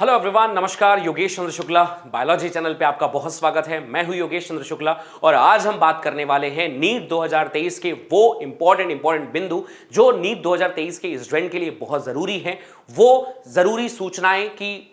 Hello everyone, नमस्कार। योगेश चंद्र Shukla biology channel पे आपका बहुत स्वागत है। मैं हूं योगेश चंद्र शुक्ला और आज हम बात करने वाले हैं नीट 2023 के वो इंपॉर्टेंट बिंदु जो नीट 2023 के स्टूडेंट के लिए बहुत जरूरी हैं। वो जरूरी सूचनाएं कि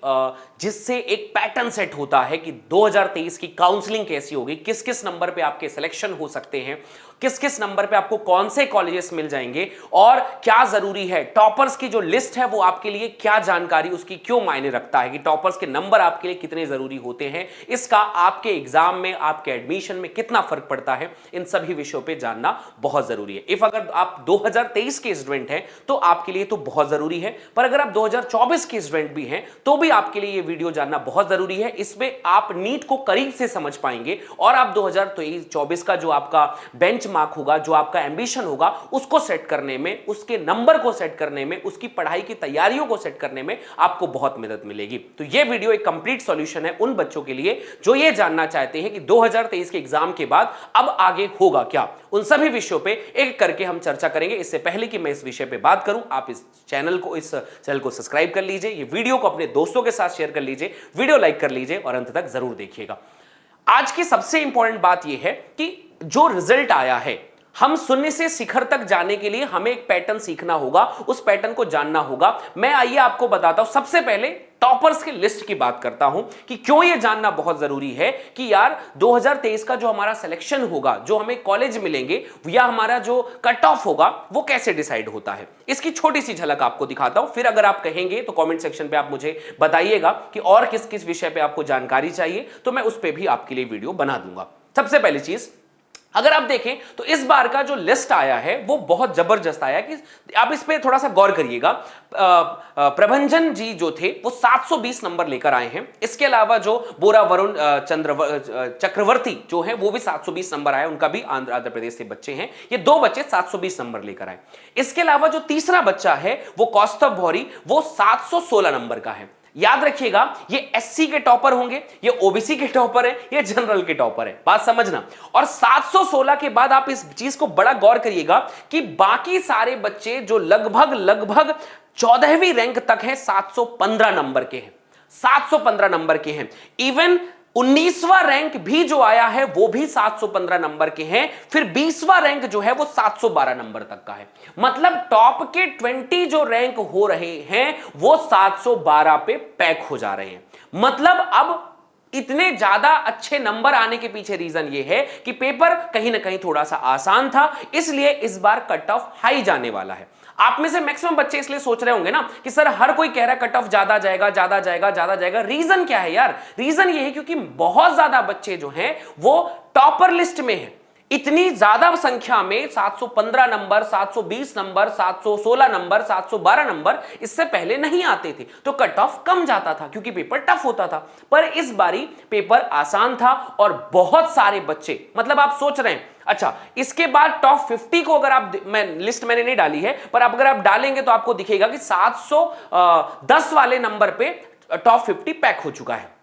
जिससे एक पैटर्न सेट होता है कि 2023 की काउंसलिंग कैसी होगी, किस किस नंबर पे आपके सिलेक्शन हो सकते हैं, किस किस नंबर पे आपको कौन से कॉलेजेस मिल जाएंगे और क्या जरूरी है। टॉपर्स की जो लिस्ट है वो आपके लिए क्या जानकारी, उसकी क्यों मायने रखता है कि टॉपर्स के नंबर आपके लिए कितने जरूरी होते हैं, इसका आपके एग्जाम में, आपके एडमिशन में कितना फर्क पड़ता है, इन सभी विषयों पे जानना बहुत जरूरी है। इफ अगर आप 2023 के स्टूडेंट हैं तो आपके लिए तो बहुत जरूरी है, पर अगर आप 2024 के स्टूडेंट भी हैं तो भी आपके लिए यह वीडियो जानना बहुत जरूरी है। इसमें आप नीट को करीब से समझ पाएंगे और आप 2024 का जो आपका बेंच मार्क होगा, जो आपका एंबिशन होगा, उसको सेट करने में, उसके नंबर को सेट करने में, उसकी पढ़ाई की तैयारियों को सेट करने में आपको बहुत मदद मिलेगी। तो यह वीडियो एक कंप्लीट सॉल्यूशन है उन बच्चों के लिए जो ये जानना चाहते हैं कि 2023 के एग्जाम के बाद अब आगे होगा क्या। उन सभी विषयों पे एक करके हम चर्चा करेंगे। इससे पहले कि मैं इस विषय पे बात करूं, आप इस चैनल को सब्सक्राइब कर लीजिए, ये वीडियो को अपने दोस्तों के साथ शेयर कर लीजिए, वीडियो लाइक कर लीजिए और अंत तक जरूर देखिएगा। आज की सबसे इंपॉर्टेंट बात यह है कि जो रिजल्ट आया है, हम शून्य से शिखर तक जाने के लिए हमें एक पैटर्न सीखना होगा, उस पैटर्न को जानना होगा। मैं आइए आपको बताता हूं। सबसे पहले टॉपर्स की लिस्ट की बात करता हूं कि क्यों यह जानना बहुत जरूरी है कि यार 2023 का जो हमारा सिलेक्शन होगा, जो हमें कॉलेज मिलेंगे या हमारा जो कट ऑफ होगा, वो कैसे डिसाइड होता है। इसकी छोटी सी झलक आपको दिखाता हूं, फिर अगर आप कहेंगे तो कमेंट सेक्शन पे आप मुझे बताइएगा कि और किस किस विषय पे आपको जानकारी चाहिए, तो मैं उस पर भी आपके लिए वीडियो बना दूंगा। सबसे पहली चीज, अगर आप देखें तो इस बार का जो लिस्ट आया है वो बहुत जबरदस्त आया कि आप इस पे थोड़ा सा गौर करिएगा। प्रभंजन जी जो थे वो 720 नंबर लेकर आए हैं। इसके अलावा जो बोरा वरुण चक्रवर्ती जो है वो भी 720 नंबर आए, उनका भी आंध्र प्रदेश से बच्चे हैं। ये दो बच्चे 720 नंबर लेकर आए। इसके अलावा जो तीसरा बच्चा है वो कौस्तभ भौरी, वो 716 नंबर का है। याद रखिएगा, ये एससी के टॉपर होंगे, ये ओबीसी के टॉपर है, ये जनरल के टॉपर है, बात समझना। और 716 के बाद आप इस चीज को बड़ा गौर करिएगा कि बाकी सारे बच्चे जो लगभग 14वीं रैंक तक हैं, 715 नंबर के हैं, 715 नंबर के हैं। इवन 19वां रैंक भी जो आया है वो भी 715 नंबर के हैं। फिर 20वां रैंक जो है वो 712 नंबर तक का है। मतलब टॉप के 20 जो रैंक हो रहे हैं वो 712 पे पैक हो जा रहे हैं। मतलब अब इतने ज्यादा अच्छे नंबर आने के पीछे रीजन ये है कि पेपर कहीं ना कहीं थोड़ा सा आसान था, इसलिए इस बार कट ऑफ हाई जाने वाला है। आप में से मैक्सिमम बच्चे इसलिए सोच रहे होंगे ना कि सर हर कोई कह रहा है कट ऑफ ज्यादा जाएगा। रीजन क्या है यार? रीजन ये है क्योंकि बहुत ज्यादा बच्चे जो हैं वो टॉपर लिस्ट में हैं। इतनी ज्यादा संख्या में 715 नंबर, 720 नंबर, 716 नंबर, 712 नंबर इससे पहले नहीं आते थे, तो कट ऑफ कम जाता था क्योंकि पेपर टफ होता था। पर इस बारी पेपर आसान था और बहुत सारे बच्चे, मतलब आप सोच रहे हैं, अच्छा इसके बाद टॉप 50 को अगर आप, मैं लिस्ट मैंने नहीं डाली है, पर अगर आप डालेंगे तो आपको दिखेगा कि 710 वाले नंबर पे टॉप 50 पैक हो चुका है।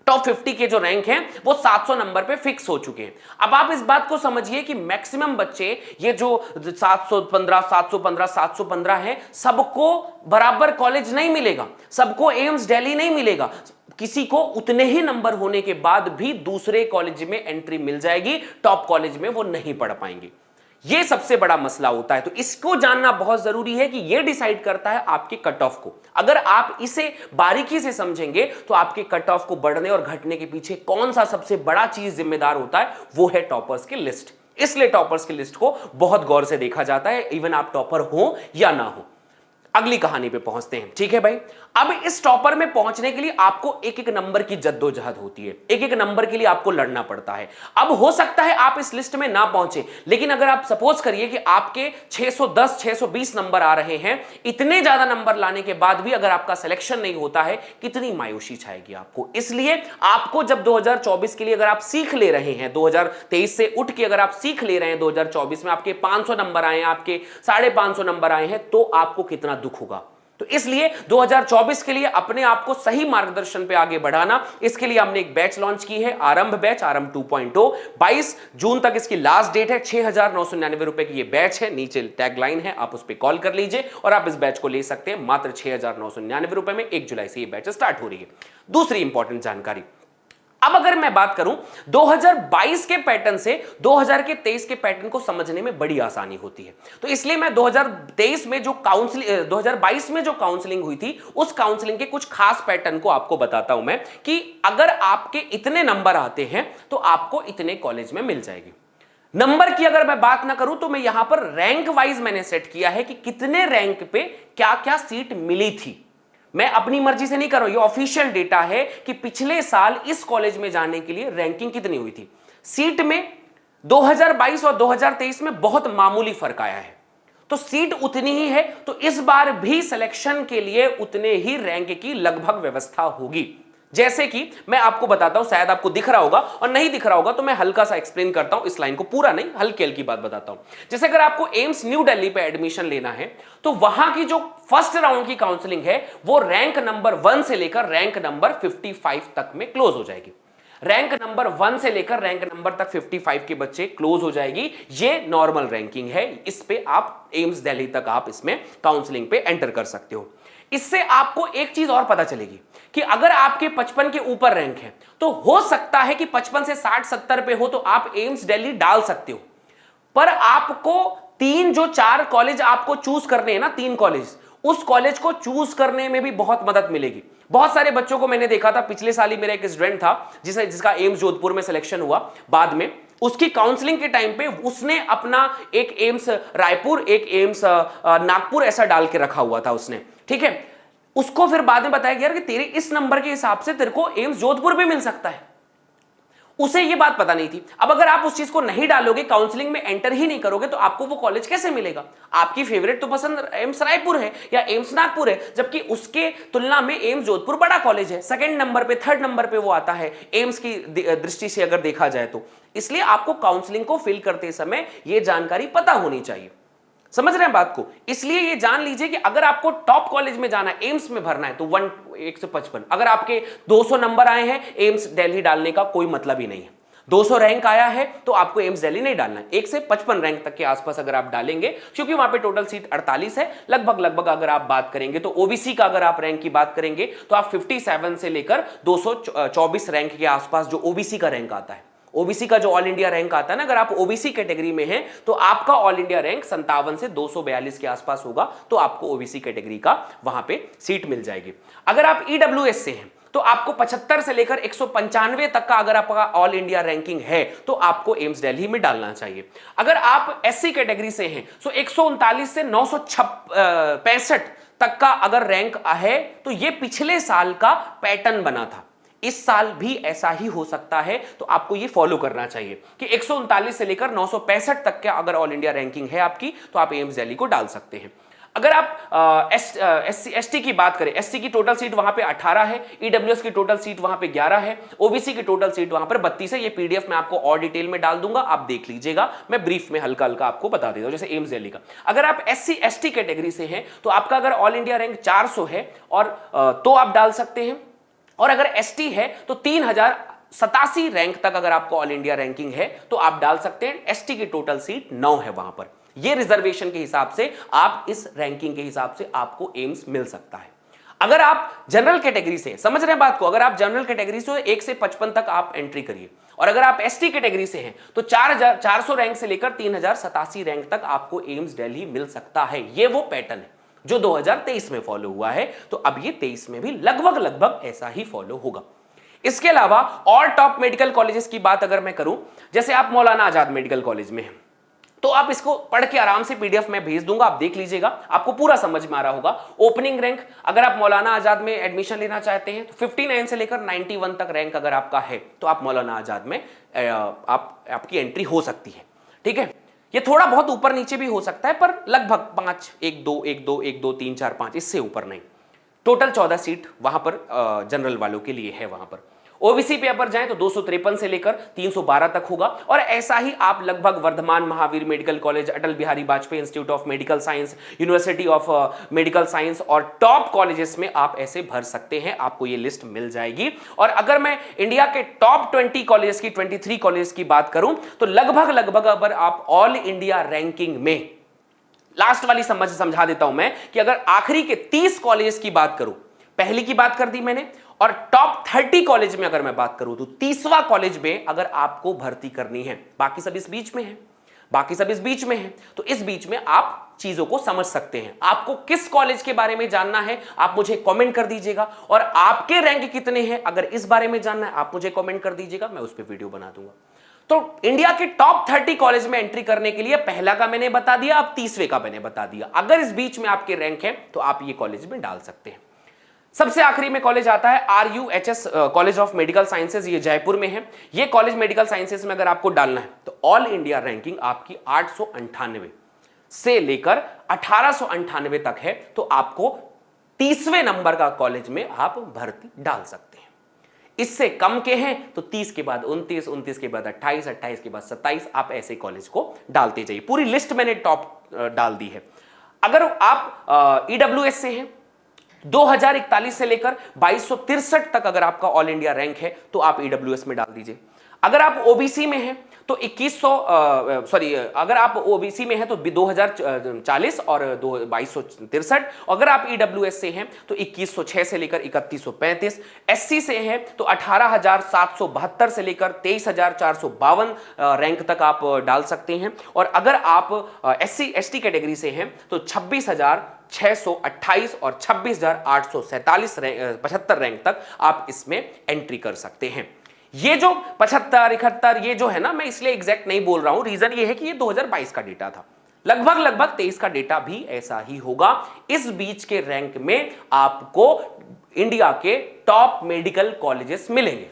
टॉप 50 के जो रैंक हैं वो 700 नंबर पे फिक्स हो चुके हैं। अब आप इस बात को समझिए कि मैक्सिमम बच्चे, ये जो 715 हैं, सबको बराबर कॉलेज नहीं मिलेगा, सबको एम्स दिल्ली नहीं मिलेगा, किसी को उतने ही नंबर होने के बाद भी दूसरे कॉलेज में एंट्री मिल जाएगी, टॉप कॉलेज में वो नहीं पढ़ पाएंगे। यह सबसे बड़ा मसला होता है। तो इसको जानना बहुत जरूरी है कि यह डिसाइड करता है आपके कट ऑफ को। अगर आप इसे बारीकी से समझेंगे तो आपके कट ऑफ को बढ़ने और घटने के पीछे कौन सा सबसे बड़ा चीज जिम्मेदार होता है, वो है टॉपर्स की लिस्ट। इसलिए टॉपर्स की लिस्ट को बहुत गौर से देखा जाता है, इवन आप टॉपर हो या ना हो। अगली कहानी पे पहुंचते हैं, ठीक है भाई। अब इस टॉपर में पहुंचने के लिए आपको एक एक नंबर की जद्दोजहद होती है, एक एक नंबर के लिए आपको लड़ना पड़ता है। अब हो सकता है आप इस लिस्ट में ना पहुंचे, लेकिन अगर आप सपोज करिए कि आपके 610 620 नंबर आ रहे हैं, इतने ज्यादा नंबर लाने के बाद भी अगर आपका सिलेक्शन नहीं होता है, कितनी मायूसी छाएगी आपको। इसलिए आपको जब 2024 के लिए अगर आप सीख ले रहे हैं, 2023 से उठ के अगर आप सीख ले रहे हैं, 2024 में आपके 500 नंबर आए हैं, आपके 550 नंबर आए हैं, तो आपको कितना दुख होगा। तो इसलिए 2024 के लिए अपने आप को सही मार्गदर्शन पे आगे बढ़ाना, इसके लिए हमने एक बैच लॉन्च की है, आरंभ बैच, आरंभ 2.0। 22 जून तक इसकी लास्ट डेट है। 6,999 रुपए की ये बैच है, नीचे टैगलाइन है, आप उस पर कॉल कर लीजिए और आप इस बैच को ले सकते हैं मात्र 6,999 रुपए में। 1 जुलाई से ये बैच स्टार्ट हो रही है। दूसरी इंपॉर्टेंट जानकारी, अब अगर मैं बात करूं 2022 के पैटर्न से 2023 के पैटर्न को समझने में बड़ी आसानी होती है, तो इसलिए मैं 2023 में जो काउंसलिंग 2022 में जो काउंसलिंग हुई थी उस काउंसलिंग के कुछ खास पैटर्न को आपको बताता हूं मैं कि अगर आपके इतने नंबर आते हैं तो आपको इतने कॉलेज में मिल जाएगी। नंबर की अगर मैं बात ना करूं तो मैं यहां पर रैंक वाइज मैंने सेट किया है कि कितने रैंक पे क्या क्या सीट मिली थी। मैं अपनी मर्जी से नहीं कर रहा हूं, ये ऑफिशियल डेटा है कि पिछले साल इस कॉलेज में जाने के लिए रैंकिंग कितनी हुई थी। सीट में 2022 और 2023 में बहुत मामूली फर्क आया है, तो सीट उतनी ही है, तो इस बार भी सिलेक्शन के लिए उतने ही रैंक की लगभग व्यवस्था होगी। जैसे कि मैं आपको बताता हूं, शायद आपको दिख रहा होगा और नहीं दिख रहा होगा तो मैं हल्का सा एक्सप्लेन करता हूं, इस लाइन को पूरा नहीं, हल्की हल्की बात बताता हूं। जैसे अगर आपको एम्स न्यू दिल्ली पे एडमिशन लेना है तो वहां की जो फर्स्ट राउंड की काउंसलिंग है वो रैंक नंबर 1 से लेकर रैंक नंबर 55 तक में क्लोज हो जाएगी। रैंक नंबर 1 से लेकर रैंक नंबर तक 55 के बच्चे क्लोज हो जाएगी। ये नॉर्मल रैंकिंग है, इस पे आप एम्स दिल्ली तक आप इसमें काउंसलिंग पे एंटर कर सकते हो। इससे आपको एक चीज और पता चलेगी कि अगर आपके 55 के ऊपर रैंक है तो हो सकता है कि 55 से 60-70 पे हो तो आप एम्स दिल्ली डाल सकते हो, पर आपको 3-4 कॉलेज आपको चूज करने हैं ना, 3 कॉलेज, उस कॉलेज को चूज करने में भी बहुत मदद मिलेगी। बहुत सारे बच्चों को मैंने देखा था, पिछले साल ही मेरा एक स्टूडेंट था जिसका एम्स जोधपुर में सिलेक्शन हुआ, बाद में उसकी काउंसलिंग के टाइम पे उसने अपना एक एम्स रायपुर, एक एम्स नागपुर ऐसा डाल के रखा हुआ था उसने, ठीक है। उसको फिर बाद में बताया गया कि तेरे इस नंबर के हिसाब से तेरे को एम्स जोधपुर भी मिल सकता है, उसे ये बात पता नहीं थी। अब अगर आप उस चीज को नहीं डालोगे, काउंसलिंग में एंटर ही नहीं करोगे, तो आपको वो कॉलेज कैसे मिलेगा। आपकी फेवरेट तो पसंद एम्स रायपुर है या एम्स नागपुर है, जबकि उसके तुलना में एम्स जोधपुर बड़ा कॉलेज है, सेकंड नंबर पे, थर्ड नंबर पे वो आता है एम्स की दृष्टि से अगर देखा जाए तो। इसलिए आपको काउंसलिंग को फिल करते समय यह जानकारी पता होनी चाहिए। समझ रहे हैं बात को। इसलिए ये जान लीजिए कि अगर आपको टॉप कॉलेज में जाना है, एम्स में भरना है, तो 1 से 55, अगर आपके 200 नंबर आए हैं, एम्स दिल्ली डालने का कोई मतलब ही नहीं है। 200 रैंक आया है तो आपको एम्स दिल्ली नहीं डालना है। 1 से 55 रैंक तक के आसपास अगर आप डालेंगे, क्योंकि वहां पे टोटल सीट 48 है, लगभग अगर आप बात करेंगे तो ओबीसी का अगर आप रैंक की बात करेंगे तो आप 57 से लेकर 224 रैंक के आसपास जो ओबीसी का रैंक आता है, ओबीसी का जो ऑल इंडिया रैंक आता है ना, अगर आप ओबीसी कैटेगरी में हैं तो आपका ऑल इंडिया रैंक 57 से 242 के आसपास होगा, तो आपको ओबीसी कैटेगरी का वहां पे सीट मिल जाएगी। अगर आप ईडब्ल्यूएस से हैं तो आपको 75 से लेकर 195 तक का अगर आपका ऑल इंडिया रैंकिंग है तो आपको एम्स दिल्ली में डालना चाहिए। अगर आप एससी कैटेगरी से हैं तो 139 से 965 तक का अगर रैंक है तो ये पिछले साल का पैटर्न बना था, इस साल भी ऐसा ही हो सकता है, तो आपको ये फॉलो करना चाहिए कि 139 से लेकर 965 तक का अगर ऑल इंडिया रैंकिंग है आपकी तो आप एम्स दिल्ली को डाल सकते हैं। अगर आप एसटी की बात करें, एससी की टोटल सीट वहां पे 18 है, ईडब्ल्यूएस की टोटल सीट वहां पे 11 है, ओबीसी की टोटल सीट वहां पर 32 है। ये पीडीएफ में आपको और डिटेल में डाल दूंगा, आप देख लीजिएगा, मैं ब्रीफ में हल्का हल्का आपको बता देता हूं। जैसे एम्स दिल्ली का अगर आप एससी एसटी कैटेगरी से हैं तो आपका अगर ऑल इंडिया रैंक 400 है और तो आप डाल सकते हैं, और अगर एसटी है तो 3087 रैंक तक अगर आपको ऑल इंडिया रैंकिंग है तो आप डाल सकते हैं। एसटी की टोटल सीट 9 है वहां पर, ये रिजर्वेशन के हिसाब से आप इस रैंकिंग के हिसाब से आपको एम्स मिल सकता है। अगर आप जनरल कैटेगरी से, समझ रहे हैं बात को, अगर आप जनरल कैटेगरी से 1 से 55 तक आप एंट्री करिए, और अगर आप एसटी कैटेगरी से हैं तो 400 रैंक से लेकर 3087 रैंक तक आपको एम्स दिल्ली मिल सकता है। ये वो पैटर्न है जो 2023 में फॉलो हुआ है, तो अब ये 23 में भी लगभग ऐसा ही फॉलो होगा। इसके अलावा और टॉप मेडिकल कॉलेजेस की बात अगर मैं करूं, जैसे आप मौलाना आजाद मेडिकल कॉलेज में हैं तो आप इसको पढ़ के आराम से पीडीएफ में भेज दूंगा, आप देख लीजिएगा, आपको पूरा समझ में आ रहा होगा। ओपनिंग रैंक अगर आप मौलाना आजाद में एडमिशन लेना चाहते हैं तो 59 से लेकर 91 तक रैंक अगर आपका है तो आप मौलाना आजाद में आपकी एंट्री हो सकती है, ठीक है। ये थोड़ा बहुत ऊपर नीचे भी हो सकता है, पर लगभग 5, 1 2 1 2 1 2 3 4 5, इससे ऊपर नहीं। टोटल 14 सीट वहां पर जनरल वालों के लिए है वहां पर। ओबीसी पे अपर जाएं तो 253 से लेकर 312 तक होगा। और ऐसा ही आप लगभग Vardhman Mahavir medical college, Atal Bihari Vajpayee institute of medical science, university of medical science और टॉप कॉलेजेस में आप ऐसे भर सकते हैं, आपको ये लिस्ट मिल जाएगी। और अगर मैं इंडिया के टॉप 20 कॉलेज की, 23 कॉलेज की बात करूं तो लगभग अगर आप ऑल इंडिया रैंकिंग में, लास्ट वाली समझा देता हूं मैं, कि अगर आखिरी के 30 कॉलेज की बात करूं, पहली की बात कर दी मैंने, और टॉप 30 कॉलेज में अगर मैं बात करूं तो 30वां कॉलेज में अगर आपको भर्ती करनी है, बाकी सब इस बीच में है, तो इस बीच में आप चीजों को समझ सकते हैं। आपको किस कॉलेज के बारे में जानना है आप मुझे कमेंट कर दीजिएगा, और आपके रैंक कितने हैं अगर इस बारे में जानना है आप मुझे कमेंट कर दीजिएगा, मैं उस पर वीडियो बना दूंगा। तो इंडिया के टॉप 30 कॉलेज में एंट्री करने के लिए पहला का मैंने बता दिया, अब 30वें का मैंने बता दिया। अगर इस बीच में आपके रैंक है तो आप ये कॉलेज में डाल सकते हैं। सबसे आखिरी में कॉलेज आता है RUHS college of medical sciences, ये जयपुर में है। ये कॉलेज मेडिकल साइंसेज में अगर आपको डालना है तो ऑल इंडिया रैंकिंग आपकी 898 से लेकर 1898 तक है, तो आपको 30वें नंबर का कॉलेज में आप भर्ती डाल सकते हैं। इससे कम के हैं तो 30 के बाद 29, 29 के बाद 28, 28 के बाद 27, आप ऐसे कॉलेज को डालते जाइए। पूरी लिस्ट मैंने टॉप डाल दी है। अगर आप EWS से हैं, 2041 से लेकर 2263 तक अगर आपका ऑल इंडिया रैंक है तो आप EWS में डाल दीजिए। अगर आप ओबीसी में हैं तो 2100 अगर आप ओबीसी में हैं तो 2040 और 2263। अगर आप EWS से हैं तो 2106 से लेकर 3135। SC से हैं तो 18772 से लेकर 23452 रैंक तक आप डाल सकते हैं। और अगर आप SC ST कैटेगरी से हैं तो 26,628 और 26,847 75 रैंक तक आप इसमें एंट्री कर सकते हैं। ये जो 75, 71 ये जो है ना, मैं इसलिए एग्जैक्ट नहीं बोल रहा हूं, रीजन ये है कि ये 2022 का डेटा था। लगभग 23 का डेटा भी ऐसा ही होगा। इस बीच के रैंक में आपको इंडिया के टॉप मेडिकल कॉलेजेस मिलेंगे।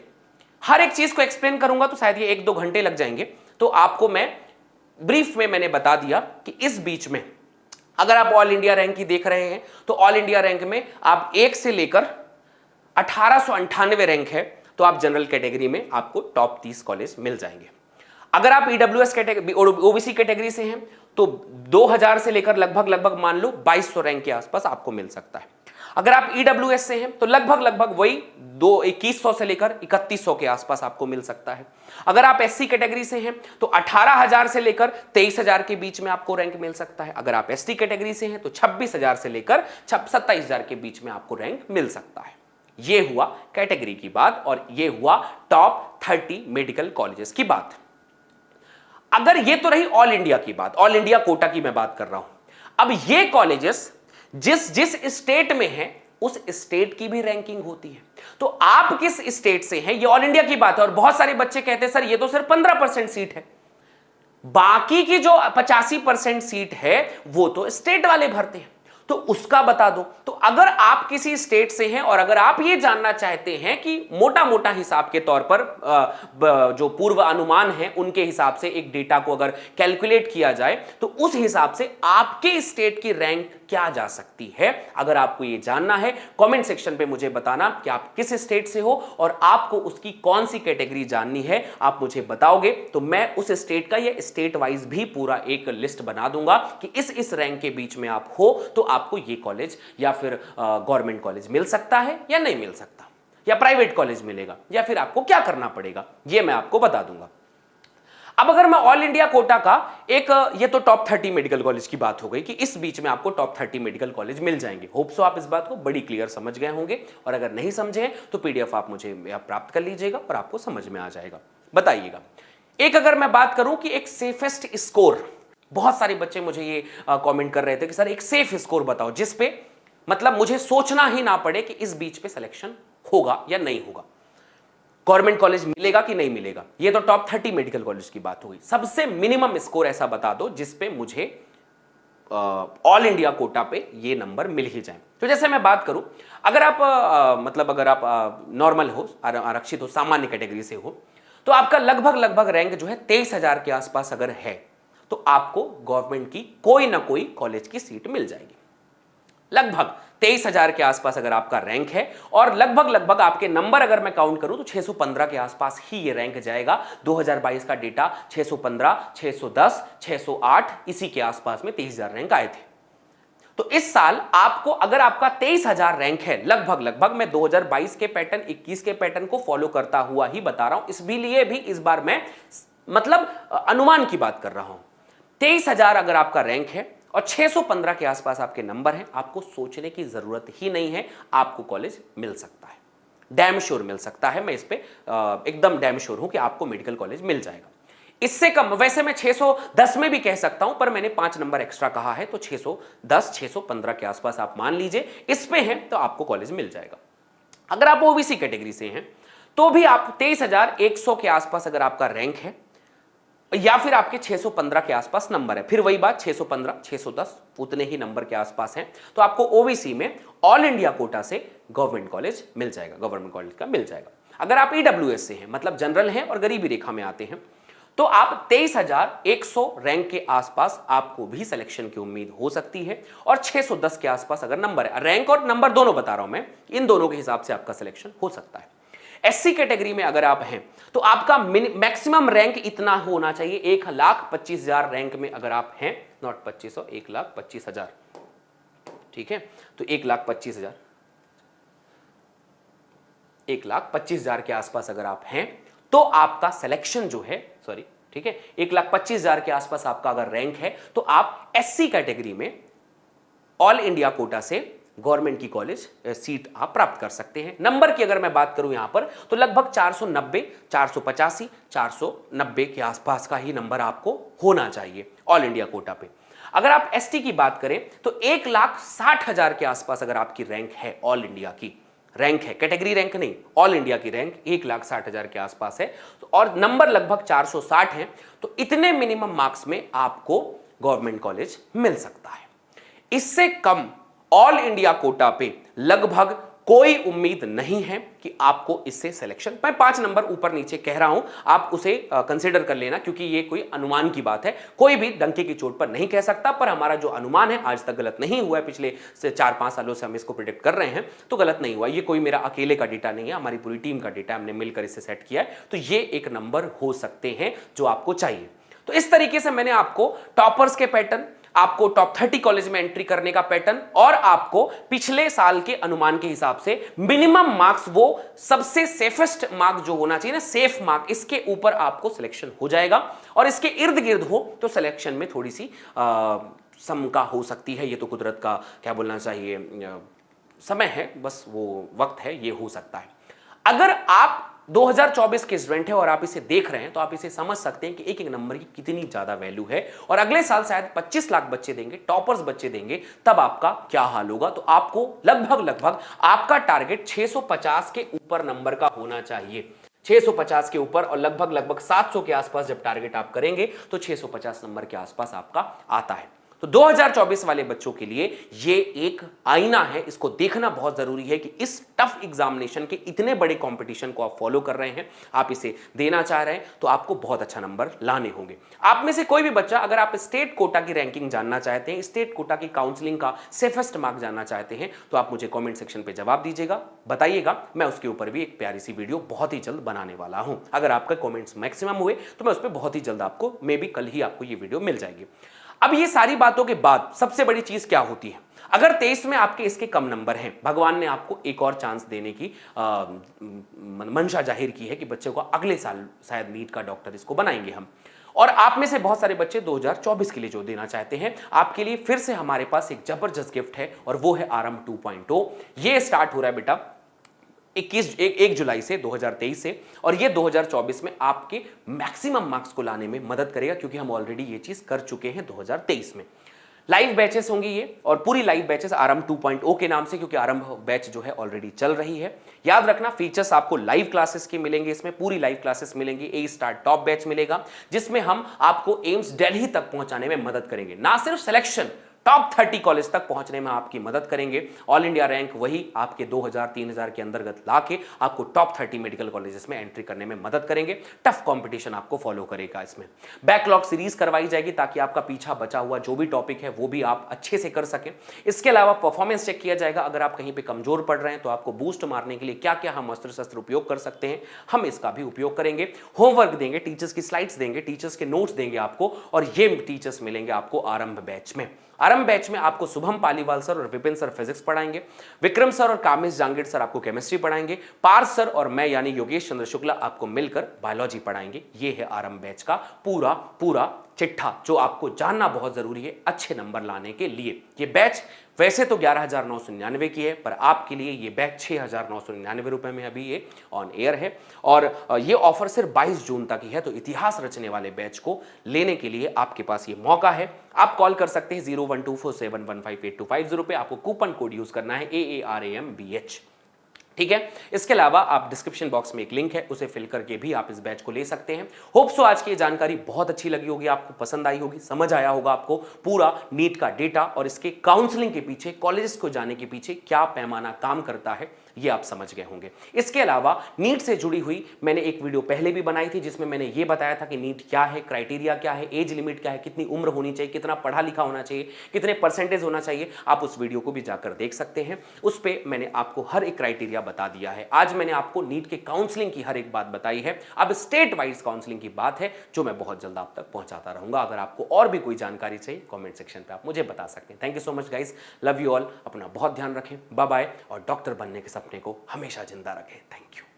हर एक चीज को एक्सप्लेन करूंगा तो शायद ये 1-2 घंटे लग जाएंगे, तो आपको मैं ब्रीफ में मैंने बता दिया कि इस बीच में अगर आप ऑल इंडिया रैंक की देख रहे हैं तो ऑल इंडिया रैंक में आप 1 से लेकर 1898 रैंक है, तो आप जनरल कैटेगरी में आपको टॉप 30 कॉलेज मिल जाएंगे। अगर आप EWS कैटेगरी, ओबीसी कैटेगरी से हैं तो 2000 से लेकर लगभग मान लो 2200 रैंक के आसपास आपको मिल सकता है। अगर आप EWS से हैं तो लगभग वही 2100 से लेकर 3100 के आसपास आपको मिल सकता है। अगर आप SC कैटेगरी से हैं तो 18,000 से लेकर 23,000 के बीच में आपको रैंक मिल सकता है। अगर आप ST कैटेगरी से हैं तो 26,000 से लेकर 27,000 के बीच में आपको रैंक मिल सकता है। ये हुआ कैटेगरी की बात और ये हुआ टॉप 30 मेडिकल कॉलेजेस की बात। अगर ये तो रही ऑल इंडिया की बात, ऑल इंडिया कोटा की मैं बात कर रहा हूं। अब ये कॉलेजेस जिस स्टेट में है उस स्टेट की भी रैंकिंग होती है। तो आप किस स्टेट से हैं, ये ऑल इंडिया की बात है। और बहुत सारे बच्चे कहते हैं सर ये तो सिर्फ 15% सीट है, बाकी की जो 85% सीट है वो तो स्टेट वाले भरते हैं, तो उसका बता दो। तो अगर आप किसी स्टेट से हैं और अगर आप ये जानना चाहते हैं कि मोटा हिसाब के तौर पर जो पूर्व अनुमान है उनके हिसाब से एक डेटा को अगर कैलकुलेट किया जाए तो उस हिसाब से आपके स्टेट की रैंक क्या जा सकती है, अगर आपको ये जानना है कमेंट सेक्शन पे मुझे बताना कि आप किस स्टेट से हो और आपको उसकी कौन सी कैटेगरी जाननी है। आप मुझे बताओगे तो मैं उस स्टेट का या स्टेट वाइज भी पूरा एक लिस्ट बना दूंगा कि इस रैंक के बीच में आप हो तो आपको ये कॉलेज या फिर गवर्नमेंट कॉलेज मिल सकता है या नहीं मिल सकता, या प्राइवेट कॉलेज मिलेगा, या फिर आपको क्या करना पड़ेगा, ये मैं आपको बता दूंगा। अब अगर मैं ऑल इंडिया कोटा का एक, ये तो टॉप 30 मेडिकल कॉलेज की बात हो गई कि इस बीच में आपको टॉप 30 मेडिकल कॉलेज मिल जाएंगे। होप सो आप इस बात को बड़ी क्लियर समझ गए होंगे, और अगर नहीं समझे तो PDF आप मुझे प्राप्त कर लीजिएगा और आपको समझ में आ जाएगा। बताइएगा, एक अगर मैं बात करूं कि एक सेफेस्ट स्कोर, बहुत सारे बच्चे मुझे ये कमेंट कर रहे थे कि सर एक सेफ स्कोर बताओ जिस पे मतलब मुझे सोचना ही ना पड़े कि इस बीच पे सिलेक्शन होगा या नहीं होगा, गवर्नमेंट कॉलेज मिलेगा कि नहीं मिलेगा। ये तो टॉप 30 मेडिकल कॉलेज की बात हुई। सबसे मिनिमम स्कोर ऐसा बता दो जिस पे मुझे ऑल इंडिया कोटा पे ये नंबर मिल ही जाए। तो जैसे मैं बात करूं, अगर आप मतलब अगर आप नॉर्मल हो, आरक्षित हो, सामान्य कैटेगरी से हो, तो आपका लगभग रैंक जो है 23,000 के आसपास अगर है तो आपको गवर्नमेंट की कोई ना कोई कॉलेज की सीट मिल जाएगी। लगभग 23,000 के आसपास अगर आपका रैंक है और लगभग लगभग आपके नंबर अगर मैं काउंट करूं तो 615 के आसपास ही ये रैंक जाएगा। 2022 का डेटा 615, 610, 608 इसी के आसपास में 23,000 रैंक आए थे। तो इस साल आपको अगर आपका 23,000 रैंक है, लगभग लगभग मैं 2022 के पैटर्न 21 के पैटर्न को फॉलो करता हुआ ही बता रहा हूं, इसलिए भी इस बार मैं मतलब अनुमान की बात कर रहा हूं। 23,000 अगर आपका रैंक है और 615 के आसपास आपके नंबर हैं, आपको सोचने की जरूरत ही नहीं है, आपको कॉलेज मिल सकता है, डैम श्योर मिल सकता है। मैं इस पे एकदम डैम श्योर हूं कि आपको मेडिकल कॉलेज मिल जाएगा। इससे कम वैसे मैं 610 में भी कह सकता हूं, पर मैंने 5 नंबर एक्स्ट्रा कहा है, तो 610, 615 के आसपास आप मान लीजिए इस पे हैं तो आपको कॉलेज मिल जाएगा। अगर आप ओबीसी कैटेगरी से हैं तो भी आप 23,100 के आसपास अगर आपका रैंक है या फिर आपके 615 के आसपास नंबर है, फिर वही बात 615, 610 उतने ही नंबर के आसपास हैं, तो आपको ओबीसी में ऑल इंडिया कोटा से गवर्नमेंट कॉलेज मिल जाएगा, गवर्नमेंट कॉलेज का मिल जाएगा। अगर आप ईडब्ल्यूएस से हैं, मतलब जनरल हैं और गरीबी रेखा में आते हैं, तो आप 23,100 रैंक के आसपास आपको भी सिलेक्शन की उम्मीद हो सकती है और 610 के आसपास अगर नंबर है, रैंक और नंबर दोनों बता रहा हूं मैं, इन दोनों के हिसाब से आपका सिलेक्शन हो सकता है। एससी कैटेगरी में अगर आप हैं तो आपका मैक्सिमम रैंक इतना होना चाहिए, 1,25,000 रैंक में अगर आप हैं, नॉट 2500, 1,25,000, ठीक है, तो 1,25,000, 1,25,000 के आसपास अगर आप हैं तो आपका सिलेक्शन जो है, सॉरी, ठीक है, 1,25,000 के आसपास आपका अगर रैंक है तो आप एससी कैटेगरी में ऑल इंडिया कोटा से गवर्नमेंट की कॉलेज सीट आप प्राप्त कर सकते हैं। नंबर की अगर मैं बात करूं यहां पर तो लगभग 490, 485, 490 के आसपास का ही नंबर आपको होना चाहिए ऑल इंडिया कोटा पे। अगर आप एसटी की बात करें तो 1,60,000 के आसपास अगर आपकी रैंक है, ऑल इंडिया की रैंक है, कैटेगरी रैंक नहीं, ऑल इंडिया की रैंक 1,60,000 के आसपास है और नंबर लगभग 460 है, तो इतने मिनिमम मार्क्स में आपको गवर्नमेंट कॉलेज मिल सकता है। इससे कम ऑल इंडिया कोटा पे लगभग कोई उम्मीद नहीं है कि आपको इससे सिलेक्शन, मैं 5 नंबर ऊपर नीचे कह रहा हूं, आप उसे कंसीडर कर लेना, क्योंकि ये कोई अनुमान की बात है, कोई भी डंके की चोट पर नहीं कह सकता, पर हमारा जो अनुमान है आज तक गलत नहीं हुआ है, पिछले से 4-5 सालों से हम इसको प्रिडिक्ट कर रहे हैं तो गलत नहीं हुआ। ये कोई मेरा अकेले का डेटा नहीं है, हमारी पूरी टीम का डेटा, हमने मिलकर इसे सेट किया है, तो ये एक नंबर हो सकते हैं जो आपको चाहिए। तो इस तरीके से मैंने आपको टॉपर्स के पैटर्न, आपको टॉप 30 कॉलेज में एंट्री करने का पैटर्न और आपको पिछले साल के अनुमान के हिसाब से मिनिमम मार्क्स, वो सबसे सेफेस्ट मार्क जो होना चाहिए ना, सेफ मार्क, इसके ऊपर आपको सिलेक्शन हो जाएगा और इसके इर्द गिर्द हो तो सिलेक्शन में थोड़ी सी समका हो सकती है। ये तो कुदरत का क्या बोलना चाहिए, समय है, बस वो वक्त है, ये हो सकता है। अगर आप 2024 के स्टूडेंट है और आप इसे देख रहे हैं तो आप इसे समझ सकते हैं कि एक एक नंबर की कितनी ज्यादा वैल्यू है और अगले साल शायद 25 लाख बच्चे देंगे, टॉपर्स बच्चे देंगे, तब आपका क्या हाल होगा। तो आपको लगभग लगभग आपका टारगेट 650 के ऊपर नंबर का होना चाहिए, 650 के ऊपर, और लगभग लगभग 700 के आसपास जब टारगेट आप करेंगे तो 650 नंबर के आसपास आपका आता है। तो 2024 वाले बच्चों के लिए ये एक आईना है, इसको देखना बहुत जरूरी है कि इस टफ एग्जामिनेशन के इतने बड़े कंपटीशन को आप फॉलो कर रहे हैं, आप इसे देना चाह रहे हैं, तो आपको बहुत अच्छा नंबर लाने होंगे। आप में से कोई भी बच्चा, अगर आप स्टेट कोटा की रैंकिंग जानना चाहते हैं, स्टेट कोटा की काउंसलिंग का सेफेस्ट मार्क जानना चाहते हैं, तो आप मुझे कॉमेंट सेक्शन पर जवाब दीजिएगा, बताइएगा, मैं उसके ऊपर भी एक प्यारी सी वीडियो बहुत ही जल्द बनाने वाला हूं। अगर आपके कॉमेंट्स मैक्सिमम हुए तो मैं उस पर बहुत ही जल्द आपको, मे बी कल ही आपको ये वीडियो मिल जाएगी। अब ये सारी बातों के बाद सबसे बड़ी चीज क्या होती है, अगर 23 में आपके इसके कम नंबर हैं, भगवान ने आपको एक और चांस देने की मंशा जाहिर की है कि बच्चे को अगले साल शायद नीट का डॉक्टर इसको बनाएंगे हम, और आप में से बहुत सारे बच्चे 2024 के लिए जो देना चाहते हैं, आपके लिए फिर से हमारे पास एक जबरदस्त गिफ्ट है और वो है आरंभ 2.0। ये स्टार्ट हो रहा है बेटा 1 जुलाई से 2023 से, और ये 2024 में आपके मैक्सिमम मार्क्स को लाने में मदद करेगा, क्योंकि हम ऑलरेडी ये चीज कर चुके हैं 2023 में। लाइव बैचेस होंगी ये, और पूरी लाइव बैचेस आरंभ 2.0 के नाम से, क्योंकि आरंभ बैच जो है ऑलरेडी चल रही है। याद रखना, फीचर्स आपको लाइव क्लासेस के मिलेंगे, इसमें पूरी लाइव क्लासेस मिलेंगी, ए स्टार टॉप बैच मिलेगा जिसमें हम आपको एम्स दिल्ली तक पहुंचाने में मदद करेंगे, ना सिर्फ सिलेक्शन, टॉप 30 कॉलेज तक पहुंचने में आपकी मदद करेंगे। ऑल इंडिया रैंक वही आपके 2000-3000 के अंतर्गत लाके आपको टॉप 30 मेडिकल कॉलेजेस में एंट्री करने में मदद करेंगे। टफ कंपटीशन आपको फॉलो करेगा। इसमें बैकलॉग सीरीज करवाई जाएगी ताकि आपका पीछा बचा हुआ जो भी टॉपिक है वो भी आप अच्छे से कर सकें। इसके अलावा परफॉर्मेंस चेक किया जाएगा। अगर आप कहीं पे कमजोर पड़ रहे हैं तो आपको बूस्ट मारने के लिए क्या क्या हम अस्त्र शस्त्र उपयोग कर सकते हैं, हम इसका भी उपयोग करेंगे। होमवर्क देंगे, टीचर्स की स्लाइड्स देंगे, टीचर्स के नोट्स देंगे आपको, और ये टीचर्स मिलेंगे आपको आरंभ बैच में। आरंभ बैच में आपको शुभम पालीवाल सर और विपिन सर फिजिक्स पढ़ाएंगे, विक्रम सर और कामेश जांगिड़ सर आपको केमिस्ट्री पढ़ाएंगे, पार्थ सर और मैं यानी योगेश चंद्र शुक्ला आपको मिलकर बायोलॉजी पढ़ाएंगे। ये है आरंभ बैच का पूरा चिट्ठा जो आपको जानना बहुत जरूरी है अच्छे नंबर लाने के लिए। ये बैच वैसे तो 11,999 की है, पर आपके लिए ये बैच 6,999 रुपए में अभी ये ऑन एयर है। और ये ऑफर सिर्फ 22 जून तक ही है, तो इतिहास रचने वाले बैच को लेने के लिए आपके पास ये मौका है। आप कॉल कर सकते हैं 0124715825 पे। आपको कूपन कोड यूज करना है AARAMBH, ठीक है। इसके अलावा आप डिस्क्रिप्शन बॉक्स में एक लिंक है, उसे फिल करके भी आप इस बैच को ले सकते हैं। होप सो आज की ये जानकारी बहुत अच्छी लगी होगी, आपको पसंद आई होगी, समझ आया होगा आपको पूरा नीट का डेटा और इसके काउंसलिंग के पीछे, कॉलेजेस को जाने के पीछे क्या पैमाना काम करता है, ये आप समझ गए होंगे। इसके अलावा नीट से जुड़ी हुई मैंने एक वीडियो पहले भी बनाई थी जिसमें मैंने ये बताया था कि नीट क्या है, क्राइटेरिया क्या है, एज लिमिट क्या है, कितनी उम्र होनी चाहिए, कितना पढ़ा लिखा होना चाहिए, कितने परसेंटेज होना चाहिए। आप उस वीडियो को भी जाकर देख सकते हैं। उस पर मैंने आपको हर एक क्राइटेरिया बता दिया है। आज मैंने आपको नीट के काउंसलिंग की हर एक बात बताई है। अब स्टेट वाइज काउंसलिंग की बात है जो मैं बहुत जल्द आप तक पहुंचाता रहूंगा। अगर आपको और भी कोई जानकारी चाहिए कमेंट सेक्शन पे आप मुझे बता सकते हैं। Thank you so much guys, love you all. अपना बहुत ध्यान रखें, बाय बाय, और डॉक्टर बनने के सपने को हमेशा जिंदा रखें। Thank you.